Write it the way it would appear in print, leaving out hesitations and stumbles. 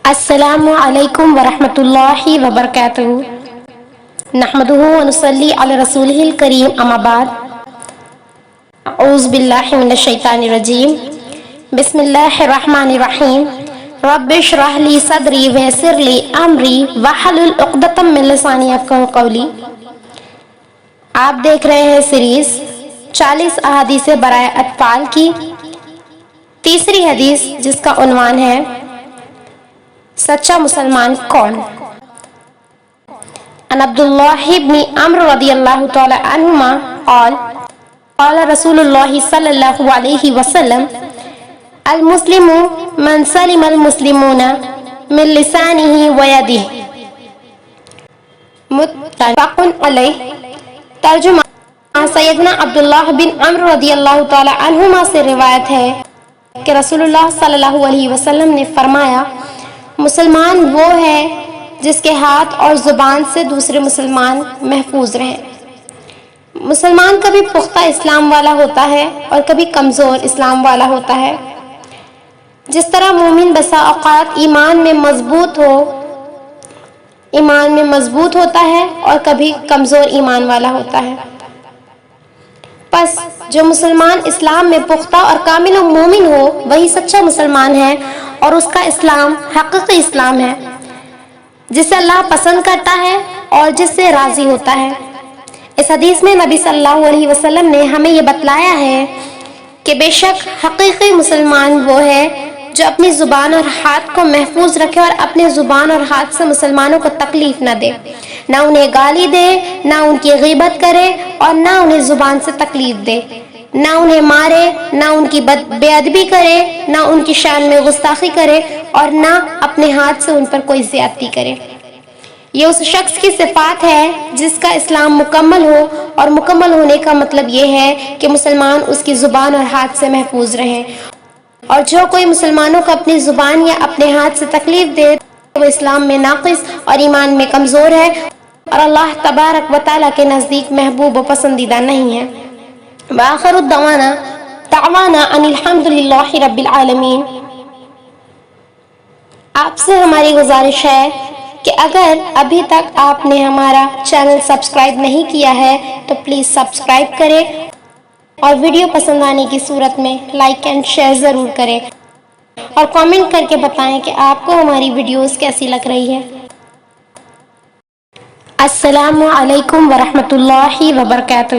السلام علیکم ورحمۃ اللہ وبرکاتہ نحمدہ ونصلی علی رسولہ الکریم اما بعد اعوذ باللہ من الشیطان الرجیم بسم اللہ الرحمن الرحیم رب اشرح لی صدری ویسر لی امری واحلل عقدۃ من لسانی یفقہوا قولی۔ آپ دیکھ رہے ہیں سیریز 40 احادیث برائے اطفال کی تیسری حدیث جس کا عنوان ہے سچا مسلمان کون؟ عن عبداللہ بن عمرو رضی اللہ تعالی عنہما قال قال رسول اللہ صلی اللہ علیہ وسلم المسلم من سلم المسلمون من لسانہ ویدہ متفق علیہ۔ ترجمہ سیدنا عبداللہ بن عمرو رضی اللہ تعالی عنہما سے روایت ہے کہ رسول اللہ صلی اللہ علیہ وسلم نے فرمایا مسلمان وہ ہے جس کے ہاتھ اور زبان سے دوسرے مسلمان محفوظ رہیں۔ مسلمان کبھی پختہ اسلام والا ہوتا ہے اور کبھی کمزور اسلام والا ہوتا ہے۔ جس طرح مومن بسا اوقات ایمان میں مضبوط ہوتا ہے اور کبھی کمزور ایمان والا ہوتا ہے، پس جو مسلمان اسلام میں پختہ اور کامل و مومن ہو وہی سچا مسلمان ہے اور اس کا اسلام حقیقی اسلام ہے جسے اللہ پسند کرتا ہے اور جس سے راضی ہوتا ہے۔ اس حدیث میں نبی صلی اللہ علیہ وسلم نے ہمیں یہ بتلایا ہے کہ بے شک حقیقی مسلمان وہ ہے جو اپنی زبان اور ہاتھ کو محفوظ رکھے اور اپنی زبان اور ہاتھ سے مسلمانوں کو تکلیف نہ دے، نہ انہیں گالی دے، نہ ان کی غیبت کرے اور نہ انہیں زبان سے تکلیف دے، نہ انہیں مارے، نہ ان کی بے ادبی کرے، نہ ان کی شان میں گستاخی کرے اور نہ اپنے ہاتھ سے ان پر کوئی زیادتی کرے۔ یہ اس شخص کی صفات ہے جس کا اسلام مکمل ہو، اور مکمل ہونے کا مطلب یہ ہے کہ مسلمان اس کی زبان اور ہاتھ سے محفوظ رہیں، اور جو کوئی مسلمانوں کو اپنی زبان یا اپنے ہاتھ سے تکلیف دے وہ اسلام میں ناقص اور ایمان میں کمزور ہے اور اللہ تبارک و تعالیٰ کے نزدیک محبوب و پسندیدہ نہیں ہے۔ وآخر دعوانا ان الحمد للہ رب العالمین۔ آپ سے ہماری گزارش ہے کہ اگر ابھی تک آپ نے ہمارا چینل سبسکرائب نہیں کیا ہے تو پلیز سبسکرائب کریں اور ویڈیو پسند آنے کی صورت میں لائک اینڈ شیئر ضرور کریں اور کامنٹ کر کے بتائیں کہ آپ کو ہماری ویڈیوز کیسی لگ رہی ہے۔ السلام علیکم ورحمۃ اللہ وبرکاتہ۔